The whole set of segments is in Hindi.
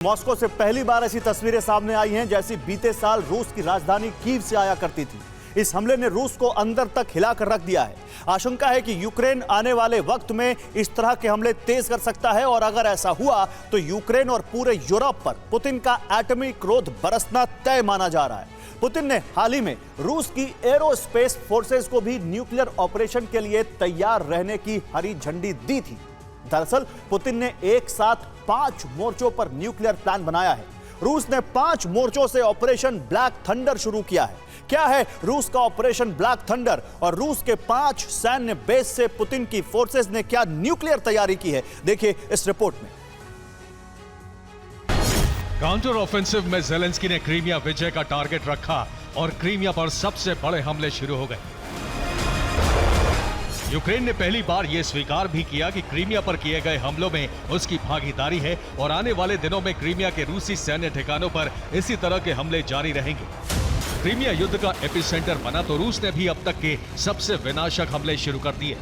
मॉस्को से पहली बार ऐसी तस्वीरें सामने आई हैं जैसी बीते साल रूस की राजधानी कीव से आया करती थी। इस हमले ने रूस को अंदर तक हिलाकर रख दिया है। आशंका है कि यूक्रेन आने वाले वक्त में इस तरह के हमले तेज कर सकता है और अगर ऐसा हुआ तो यूक्रेन और पूरे यूरोप पर पुतिन का एटॉमिक क्रोध बरसना तय माना जा रहा है। पुतिन ने हाल ही में रूस की एरोस्पेस फोर्सेस को भी न्यूक्लियर ऑपरेशन के लिए तैयार रहने की हरी झंडी दी थी। दरअसल पुतिन ने एक साथ 5 मोर्चों पर न्यूक्लियर प्लान बनाया है। रूस ने 5 मोर्चों से ऑपरेशन ब्लैक थंडर शुरू किया है। क्या है रूस का ऑपरेशन ब्लैक थंडर और रूस के 5 सैन्य बेस से पुतिन की फोर्सेस ने क्या न्यूक्लियर तैयारी की है, देखिए इस रिपोर्ट में। काउंटर ऑफेंसिव में ज़ेलेंस्की ने क्रीमिया विजय का टारगेट रखा और क्रीमिया पर सबसे बड़े हमले शुरू हो गए। यूक्रेन ने पहली बार यह स्वीकार भी किया कि क्रीमिया पर किए गए हमलों में उसकी भागीदारी है और आने वाले दिनों में क्रीमिया के रूसी सैन्य ठिकानों पर इसी तरह के हमले जारी रहेंगे। क्रीमिया युद्ध का एपिसेंटर बना तो रूस ने भी अब तक के सबसे विनाशक हमले शुरू कर दिए।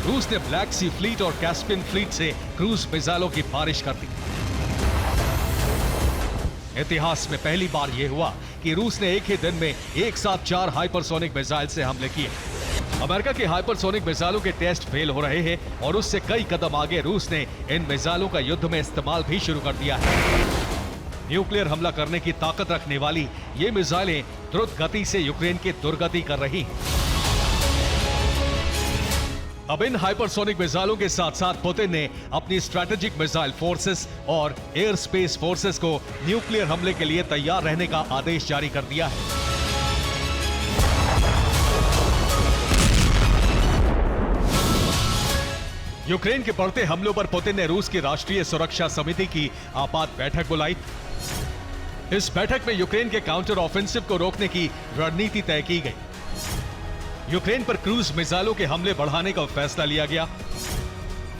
रूस ने ब्लैक सी फ्लीट और कैस्पियन फ्लीट से क्रूज मिसाइलों की बारिश कर दी। इतिहास में पहली बार यह हुआ कि रूस ने एक ही दिन में एक साथ 4 हाइपरसोनिक मिसाइल से हमले किए। अमेरिका के हाइपरसोनिक मिसाइलों के टेस्ट फेल हो रहे हैं और उससे कई कदम आगे रूस ने इन मिसाइलों का युद्ध में इस्तेमाल भी शुरू कर दिया है। न्यूक्लियर हमला करने की ताकत रखने वाली ये मिसाइलें द्रुत गति से यूक्रेन की दुर्गति कर रही हैं। अब इन हाइपरसोनिक मिसाइलों के साथ साथ पुतिन ने अपनी स्ट्रैटेजिक मिसाइल फोर्सेस और एयर स्पेस फोर्सेस को न्यूक्लियर हमले के लिए तैयार रहने का आदेश जारी कर दिया है। यूक्रेन के बढ़ते हमलों पर पुतिन ने रूस की राष्ट्रीय सुरक्षा समिति की आपात बैठक बुलाई। इस बैठक में यूक्रेन के काउंटर ऑफेंसिव को रोकने की रणनीति तय की गई। यूक्रेन पर क्रूज मिसाइलों के हमले बढ़ाने का फैसला लिया गया।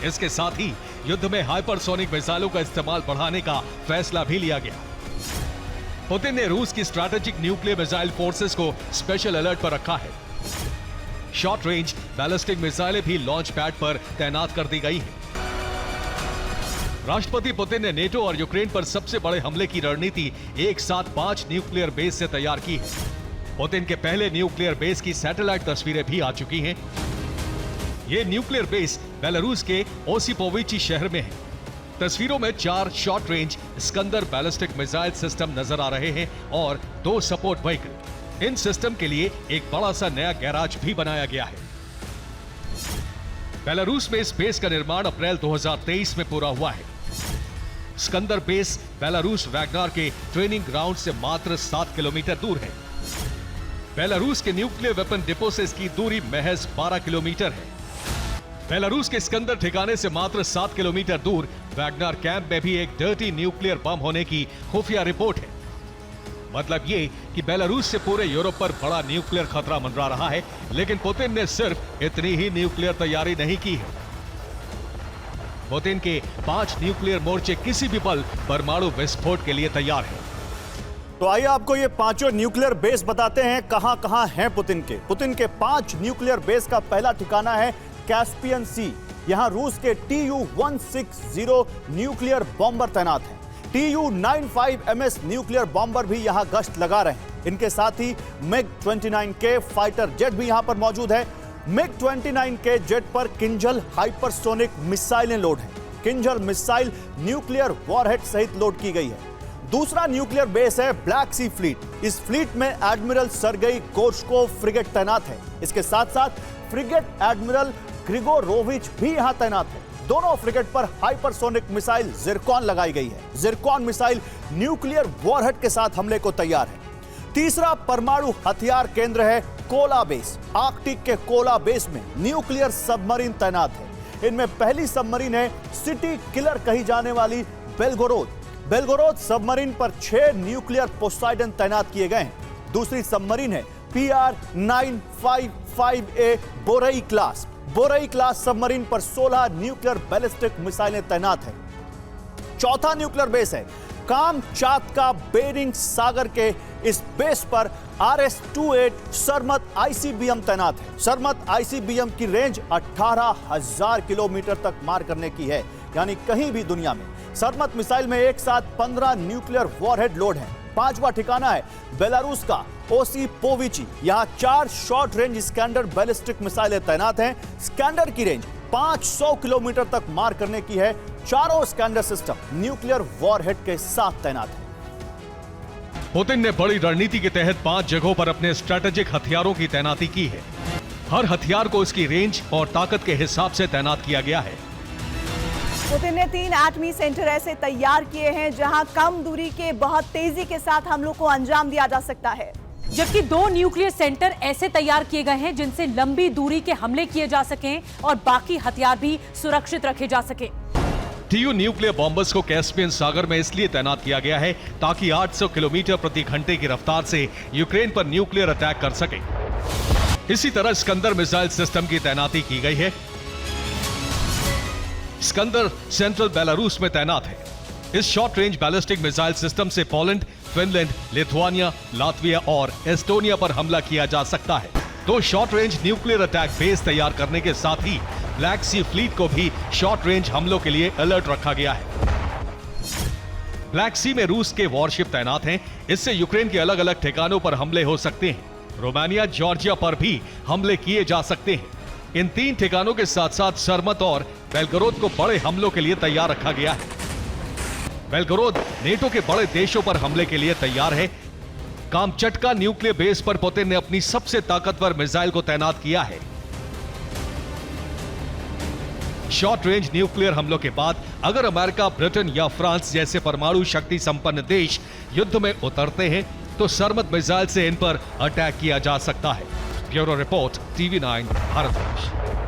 इसके साथ ही युद्ध में हाइपरसोनिक मिसाइलों का इस्तेमाल बढ़ाने का फैसला भी लिया गया। पुतिन ने रूस की स्ट्रैटेजिक न्यूक्लियर मिसाइल फोर्सेस को स्पेशल अलर्ट पर रखा है। शॉर्ट रेंज बैलिस्टिक मिसाइलें भी लॉन्च पैड पर तैनात कर दी गई हैं। राष्ट्रपति पुतिन ने नेटो और यूक्रेन पर सबसे बड़े हमले की रणनीति एक साथ 5 न्यूक्लियर बेस से तैयार की है। पुतिन के पहले न्यूक्लियर बेस की सैटेलाइट तस्वीरें भी आ चुकी हैं। ये न्यूक्लियर बेस बेलारूस के ओसिपोविची शहर में है। तस्वीरों में 4 short range Iskander ballistic missile system नजर आ रहे हैं और 2 सपोर्ट व्हीकल। इन सिस्टम के लिए एक बड़ा सा नया गैराज भी बनाया गया है। बेलारूस में इस बेस का निर्माण अप्रैल 2023 में पूरा हुआ है। स्कंदर बेस बेलारूस वैगनर के ट्रेनिंग ग्राउंड से मात्र 7 किलोमीटर दूर है। बेलारूस के न्यूक्लियर वेपन डिपो से इसकी दूरी महज 12 किलोमीटर है। बेलारूस के स्कंदर ठिकाने से मात्र 7 किलोमीटर दूर वैगनर कैंप में भी एक डर्टी न्यूक्लियर बम होने की खुफिया रिपोर्ट है। मतलब ये कि बेलारूस से पूरे यूरोप पर बड़ा न्यूक्लियर खतरा मंडरा रहा है, लेकिन पुतिन ने सिर्फ इतनी ही न्यूक्लियर तैयारी नहीं की है। पुतिन के 5 न्यूक्लियर मोर्चे किसी भी पल परमाणु विस्फोट के लिए तैयार हैं। तो आइए आपको ये 5 न्यूक्लियर बेस बताते हैं कहां कहां हैं पुतिन के। पुतिन के 5 न्यूक्लियर बेस का पहला ठिकाना है कैस्पियन सी। यहां रूस के Tu-160 न्यूक्लियर बॉम्बर तैनात हैं। Tu-95MS न्यूक्लियर बॉम्बर भी यहां गश्त लगा रहे हैं। इनके साथ ही MiG-29K फाइटर जेट भी यहां पर मौजूद है। MiG-29K जेट पर किंजल हाइपरसोनिक मिसाइलें लोड हैं। किंजल मिसाइल न्यूक्लियर वॉरहेड सहित लोड की गई है। दूसरा न्यूक्लियर बेस है ब्लैक सी फ्लीट। इस फ्लीट में एडमिरल सर्गेई कोर्शकोव फ्रिगेट तैनात है। इसके साथ साथ फ्रिगेट एडमिरल ग्रिगोरोविच भी यहां तैनात है। दोनों फ्रिगेट पर हाइपरसोनिक मिसाइल जिरकॉन लगाई गई है। जिरकॉन मिसाइल न्यूक्लियर वॉरहेड के साथ हमले को तैयार है। तीसरा परमाणु हथियार केंद्र है कोला बेस। आर्कटिक के कोला बेस में न्यूक्लियर सबमरीन तैनात है। इनमें पहली सबमरीन है सिटी किलर कही जाने वाली बेलगोरोद। बेलगोरोद सबमरीन पर 6 न्यूक्लियर पोसाइडन तैनात किए गए हैं। दूसरी सबमरीन है PR-955A Borai class. Borai class submarine पर 16 न्यूक्लियर बैलिस्टिक मिसाइलें तैनात हैं। चौथा न्यूक्लियर बेस है कामचातका बेरिंग सागर के इस बेस पर RS-28 सरमत ICBM तैनात है। सरमत ICBM की रेंज 18,000 किलोमीटर तक मार करने की है, यानी कहीं भी दुनिया में। सरमत मिसाइल में एक साथ 15 न्यूक्लियर वॉरहेड लोड है। 5वां ठिकाना है बेलारूस का ओसीपोविची। यहां 4 शॉर्ट रेंज स्कैंडर बैलिस्टिक मिसाइलें तैनात हैं। स्कैंडर की रेंज 500 किलोमीटर तक मार करने की है। चारों स्कैंडर सिस्टम न्यूक्लियर वॉरहेड के साथ तैनात है। पुतिन ने बड़ी रणनीति के तहत 5 जगहों पर अपने स्ट्रेटेजिक हथियारों की तैनाती की है। हर हथियार को उसकी रेंज और ताकत के हिसाब से तैनात किया गया है। पुतिन ने 3 एटमी सेंटर ऐसे तैयार किए हैं जहां कम दूरी के बहुत तेजी के साथ हमलों को अंजाम दिया जा सकता है, जबकि 2 न्यूक्लियर सेंटर ऐसे तैयार किए गए हैं जिनसे लंबी दूरी के हमले किए जा सकें और बाकी हथियार भी सुरक्षित रखे जा सकें। TU न्यूक्लियर बॉम्बर्स को कैस्पियन सागर में इसलिए तैनात किया गया है ताकि 800 किलोमीटर प्रति घंटे की रफ्तार से यूक्रेन पर न्यूक्लियर अटैक कर सके। इसी तरह स्कंदर मिसाइल सिस्टम की तैनाती की गई है। स्कंदर सेंट्रल बेलारूस में तैनात है। इस short range ballistic missile system से पोलैंड, फिनलैंड, लिथुआनिया, लातविया और एस्टोनिया पर हमला किया जा सकता है। तो short range nuclear attack base तैयार करने के साथ ही ब्लैक सी फ्लीट को भी शॉर्ट रेंज हमलों के लिए अलर्ट रखा गया है। ब्लैक सी में रूस के वॉरशिप तैनात हैं। इससे यूक्रेन के अलग अलग ठिकानों पर हमले हो सकते हैं। रोमानिया, जॉर्जिया पर भी हमले किए जा सकते हैं। इन 3 ठिकानों के साथ साथ सरमत और बेलगोरोद को बड़े हमलों के लिए तैयार रखा गया है। बेलगोरोद नेटो के बड़े देशों पर हमले के लिए तैयार है। कामचटका न्यूक्लियर बेस पर पुतिन ने अपनी सबसे ताकतवर मिसाइल को तैनात किया है। शॉर्ट रेंज न्यूक्लियर हमलों के बाद अगर अमेरिका, ब्रिटेन या फ्रांस जैसे परमाणु शक्ति संपन्न देश युद्ध में उतरते हैं तो सरमत मिसाइल से इन पर अटैक किया जा सकता है। Bureau report, TV9 Bharatvarsh.